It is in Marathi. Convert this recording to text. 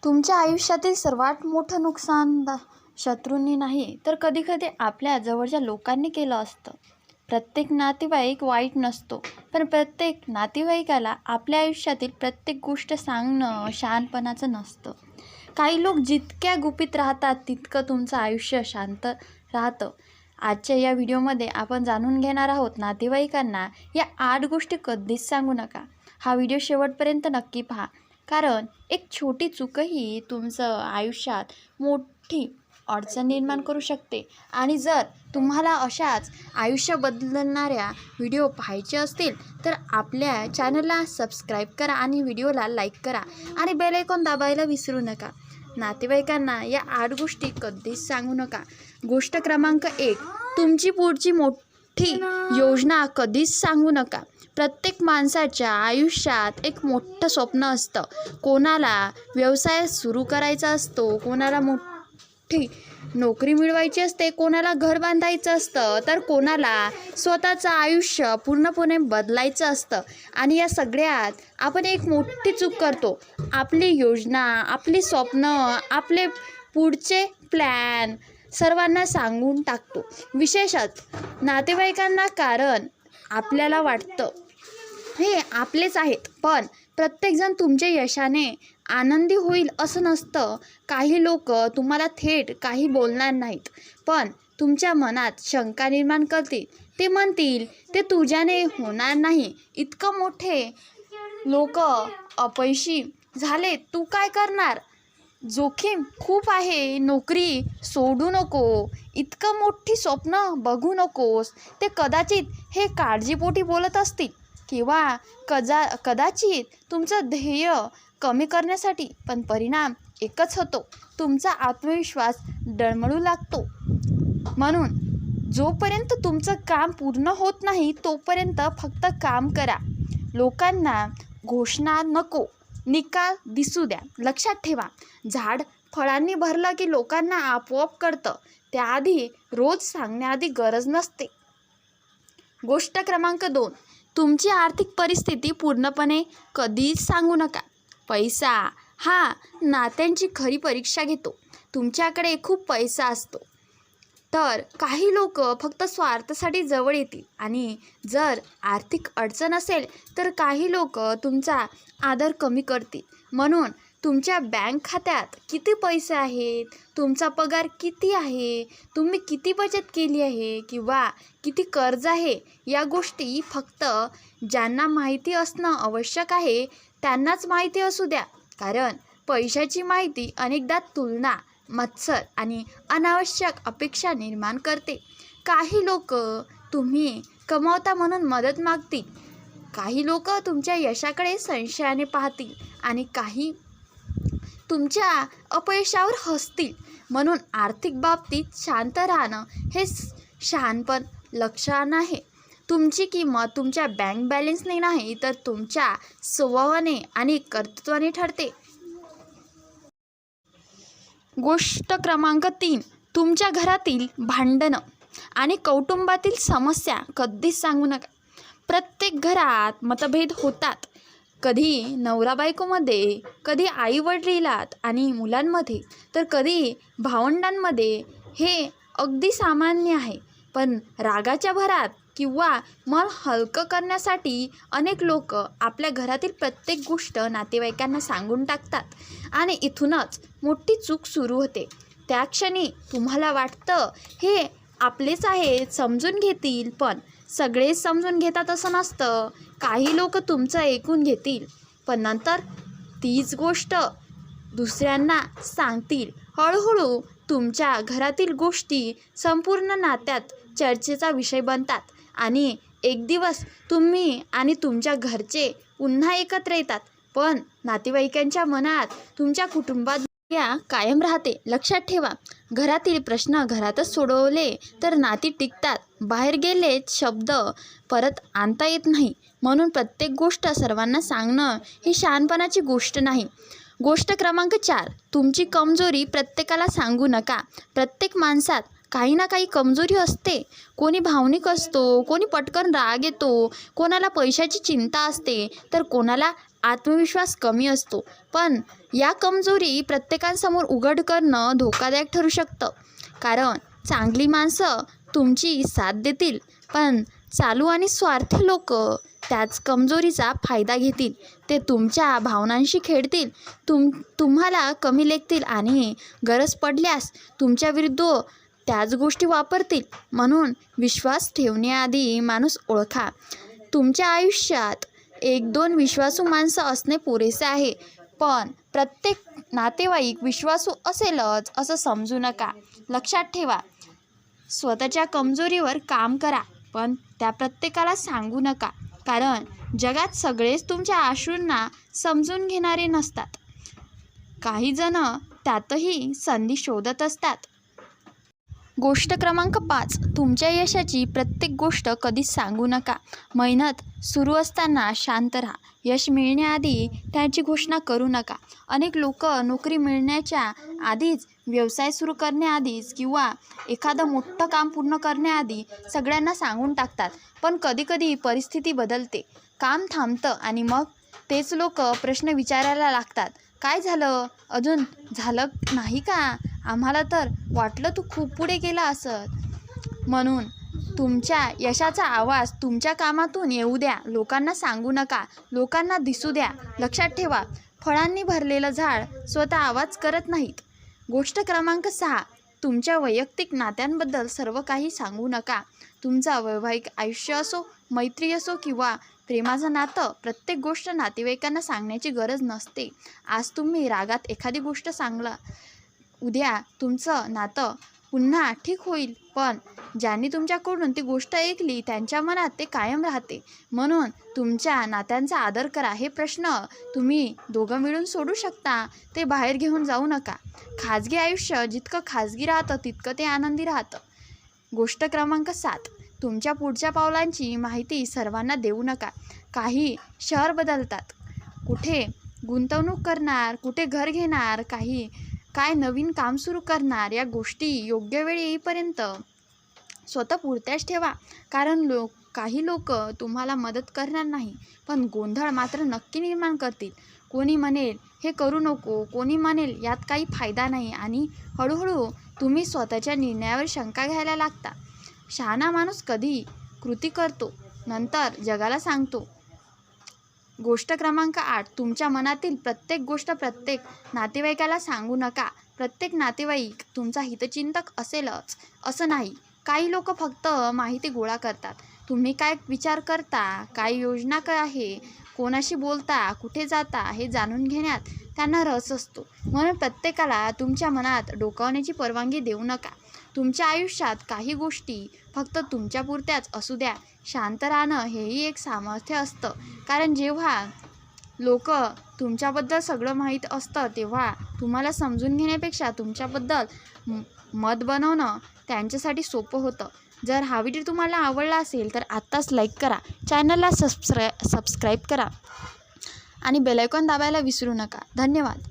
तुमच्या आयुष्यातील सर्वात मोठं नुकसान शत्रूंनी नाही तर कधीकधी आपल्या जवळच्या लोकांनी केलं असतं. प्रत्येक नातेवाईक वाईट नसतो, पण प्रत्येक नातेवाईकाला आपल्या आयुष्यातील प्रत्येक गोष्ट सांगणं शहाणपणाचं नसतं. काही लोक जितक्या गुपित राहतात तितकं तुमचं आयुष्य शांत राहतं. आजच्या या व्हिडिओमध्ये आपण जाणून घेणार आहोत नातेवाईकांना या 8 गोष्टी कधीच सांगू नका. हा व्हिडिओ शेवटपर्यंत नक्की पहा, कारण एक छोटी चूकही तुमचं आयुष्यात मोठी अडचण निर्माण करू शकते. आणि जर तुम्हाला अशाच आयुष्य बदलणाऱ्या व्हिडिओ पाहायचे असतील तर आपल्या चॅनलला सबस्क्राईब करा आणि व्हिडिओला लाईक करा आणि बेल आयकॉन दाबायला विसरू नका. नातेवाईकांना या 8 गोष्टी कधीच सांगू नका. गोष्ट क्रमांक 1, तुमची पुढची मोठी योजना कधीच सांगू नका. प्रत्येक माणसाच्या आयुष्यात एक मोठं स्वप्न असतं. कोणाला व्यवसाय सुरू करायचा असतो, कोणाला मोठी नोकरी मिळवायची असते, कोणाला घर बांधायचं असतं, तर कोणाला स्वतःचं आयुष्य पूर्णपणे बदलायचं असतं. आणि या सगळ्यात आपण एक मोठी चूक करतो. आपली योजना, आपली स्वप्न, आपले पुढचे प्लॅन सर्वांना सांगून टाकतो, विशेषतः नातेवाईकांना. कारण आपल्याला वाटतं हे आपलेच आहेत. पण प्रत्येकजण तुमच्या यशाने आनंदी होईल असं नसतं. काही लोक तुम्हाला थेट काही बोलणार नाहीत, पण तुमच्या मनात शंका निर्माण करतील. ते म्हणतील ते तुझ्याने होणार नाही, इतकं मोठे लोक अपयशी झाले, तू काय करणार, जोखीम खूप आहे, नोकरी सोडू नको, इतकं मोठी स्वप्न बघू नकोस. ते कदाचित हे काळजीपोटी बोलत असतील किंवा कदाचित तुमचं ध्येय कमी करण्यासाठी. पण परिणाम एकच होतो, तुमचा आत्मविश्वास डळमळू लागतो. म्हणून जोपर्यंत तुमचं काम पूर्ण होत नाही तोपर्यंत फक्त काम करा. लोकांना घोषणा नको, निकाल दिसू द्या. लक्षात ठेवा, झाड फळांनी भरलं की लोकांना आपोआप कळतं. त्याआधी रोज सांगण्याआधी गरज नसते. गोष्ट क्रमांक 2, तुमची आर्थिक परिस्थिती पूर्णपणे कधीच सांगू नका. पैसा हा नात्यांची खरी परीक्षा घेतो. तुमच्याकडे खूप पैसा असतो तर काही लोक फक्त स्वार्थासाठी जवळ येतील, आणि जर आर्थिक अडचण असेल तर काही लोक तुमचा आदर कमी करतील. म्हणून तुमच्या बँक खात्यात किती पैसे आहेत, तुमचा पगार किती आहे, तुम्ही किती बचत केली आहे किंवा किती कर्ज आहे, या गोष्टी फक्त ज्यांना माहिती असणं आवश्यक आहे त्यांनाच माहिती असू द्या. कारण पैशाची माहिती अनेकदा तुलना, मत्सर आणि अनावश्यक अपेक्षा निर्माण करते. काही लोक तुम्ही कमावता म्हणून मदत मागतील, काही लोक तुमच्या यशाकडे संशयाने पाहतील आणि काही तुमच्या अपयशावर हसतील. म्हणून आर्थिक बाबतीत शांत राहणं हे शहाणपण लक्षण आहे. तुमची किंमत तुमच्या बँक बॅलन्सने नाही तर तुमच्या स्वभावाने आणि कर्तृत्वाने ठरते. गोष्ट क्रमांक 3, तुमच्या घरातील भांडणं आणि कौटुंबातील समस्या कधीच सांगू नका. प्रत्येक घरात मतभेद होतात, कधी नवरा बायकोमध्ये, कधी आई वडिलात आणि मुलांमध्ये, तर कधी भावंडांमध्ये. हे अगदी सामान्य आहे. पण रागाच्या भरात किंवा मन हलकं करण्यासाठी अनेक लोक आपल्या घरातील प्रत्येक गोष्ट नातेवाईकांना सांगून टाकतात आणि इथूनच मोठी चूक सुरू होते. त्या क्षणी तुम्हाला वाटतं हे आपलेच आहेत, समजून घेतील, पण सगळेच समजून घेतात असं नसतं. काही लोक तुमचं ऐकून घेतील, पण नंतर तीच गोष्ट दुसऱ्यांना सांगतील. हळूहळू तुमच्या घरातील गोष्टी संपूर्ण नात्यात चर्चेचा विषय बनतात आणि एक दिवस तुम्ही आणि तुमच्या घरचे पुन्हा एकत्र येतात, पण नातेवाईकांच्या मनात तुमच्या कुटुंबात कायम राहते. लक्षात ठेवा, घरातील प्रश्न घरातच सोडवले तर नाती टिकतात, बाहेर गेले शब्द परत आणता येत नाही. म्हणून प्रत्येक गोष्ट सर्वांना सांगणं ही शहाणपणाची गोष्ट नाही. गोष्ट क्रमांक 4, तुमची कमजोरी प्रत्येकाला सांगू नका. प्रत्येक माणसात काही ना काही कमजोरी असते. कोणी भावनिक असतो, कोणी पटकन राग येतो, कोणाला पैशाची चिंता असते, तर कोणाला आत्मविश्वास कमी असतो. पण या कमजोरी प्रत्येकासमोर उघड करणं धोकादायक ठरू शकतं. कारण चांगली माणसं तुमची साथ देतील, पण चालू आणि स्वार्थी लोक त्याच कमजोरीचा फायदा घेतील. ते तुमच्या भावनांशी खेळतील, तुम्हाला कमी लेखतील आणि गरज पडल्यास तुमच्या विरुद्ध त्याच गोष्टी वापरतील. म्हणून विश्वास ठेवण्याआधी माणूस ओळखा. तुमच्या आयुष्यात 1-2 विश्वासू माणसं असणे पुरेसे आहे, पण प्रत्येक नातेवाईक विश्वासू असेलच असं समजू नका. लक्षात ठेवा, स्वतःच्या कमजोरीवर काम करा, पण त्या प्रत्येकाला सांगू नका. कारण जगात सगळेच तुमच्या अश्रूंना समजून घेणारे नसतात. काही जण त्यातही संधी शोधत असतात. गोष्ट क्रमांक 5, तुमच्या यशाची प्रत्येक गोष्ट कधीच सांगू नका. मेहनत सुरू असताना शांत राहा. यश मिळण्याआधी त्याची घोषणा करू नका. अनेक लोक नोकरी मिळण्याच्या आधीच, व्यवसाय सुरू करण्याआधीच किंवा एखादं मोठं काम पूर्ण करण्याआधी सगळ्यांना सांगून टाकतात. पण कधीकधी परिस्थिती बदलते, काम थांबतं आणि मग तेच लोक प्रश्न विचारायला लागतात. काय झालं? अजून झालं नाही का? आम्हाला तर वाटलं तू खूप पुढे गेला असत. म्हणून तुमच्या यशाचा आवाज तुमच्या कामातून येऊ द्या. लोकांना सांगू नका, लोकांना दिसू द्या. लक्षात ठेवा, फळांनी भरलेलं झाड स्वतः आवाज करत नाहीत. गोष्ट क्रमांक 6, तुमच्या वैयक्तिक नात्यांबद्दल सर्व काही सांगू नका. तुमचा वैवाहिक आयुष्य असो, मैत्री असो किंवा प्रेमाचं नातं, प्रत्येक गोष्ट नातेवाईकांना सांगण्याची गरज नसते. आज तुम्ही रागात एखादी गोष्ट सांगला, उद्या तुमचं नातं पुन्हा ठीक होईल, पण ज्यांनी तुमच्याकडून ती गोष्ट ऐकली त्यांच्या मनात ते कायम राहते. म्हणून तुमच्या नात्यांचा आदर करा. हे प्रश्न तुम्ही दोघं मिळून सोडू शकता, ते बाहेर घेऊन जाऊ नका. खाजगी आयुष्य जितकं खाजगी राहतं तितकं ते आनंदी राहतं. गोष्ट क्रमांक 7, तुमच्या पुढच्या पावलांची माहिती सर्वांना देऊ नका. काही शहर बदलतात, कुठे गुंतवणूक करणार, कुठे घर घेणार, काय नवीन काम सुरू करणार, या गोष्टी योग्य वेळ येईपर्यंत स्वतः पुरत्याच ठेवा. कारण काही लोक तुम्हाला मदत करणार नाही, पण गोंधळ मात्र नक्की निर्माण करतील. कोणी म्हणेल हे करू नको, कोणी म्हणेल यात काही फायदा नाही, आणि हळूहळू तुम्ही स्वतःच्या निर्णयावर शंका घ्यायला लागता. शहाणा माणूस कधी कृती करतो, नंतर जगाला सांगतो. गोष्ट क्रमांक 8, तुमच्या मनातील प्रत्येक गोष्ट प्रत्येक नातेवाईकाला सांगू नका. प्रत्येक नातेवाईक तुमचा हितचिंतक असेलच असं नाही. काही लोक फक्त माहिती गोळा करतात. तुम्ही काय विचार करता, काय योजना काय आहे, कोणाशी बोलता, कुठे जाता हे जाणून घेण्यात त्यांना रस असतो. म्हणून प्रत्येकाला तुमच्या मनात डोकावण्याची परवानगी देऊ नका. तुमच्या आयुष्यात काही गोष्टी फक्त तुमच्यापुरत्याच असू द्या. शांत राहणं हेही एक सामर्थ्य असतं. कारण जेव्हा लोक तुमच्याबद्दल सगळं माहीत असतं तेव्हा तुम्हाला समजून घेण्यापेक्षा तुमच्याबद्दल मत बनवणं त्यांच्यासाठी सोपं होतं. जर हा व्हिडिओ तुम्हाला आवडला असेल तर आत्ताच लाईक करा, चॅनलला सबस्क्राईब करा आणि बेल आयकॉन दाबायला विसरू नका. धन्यवाद.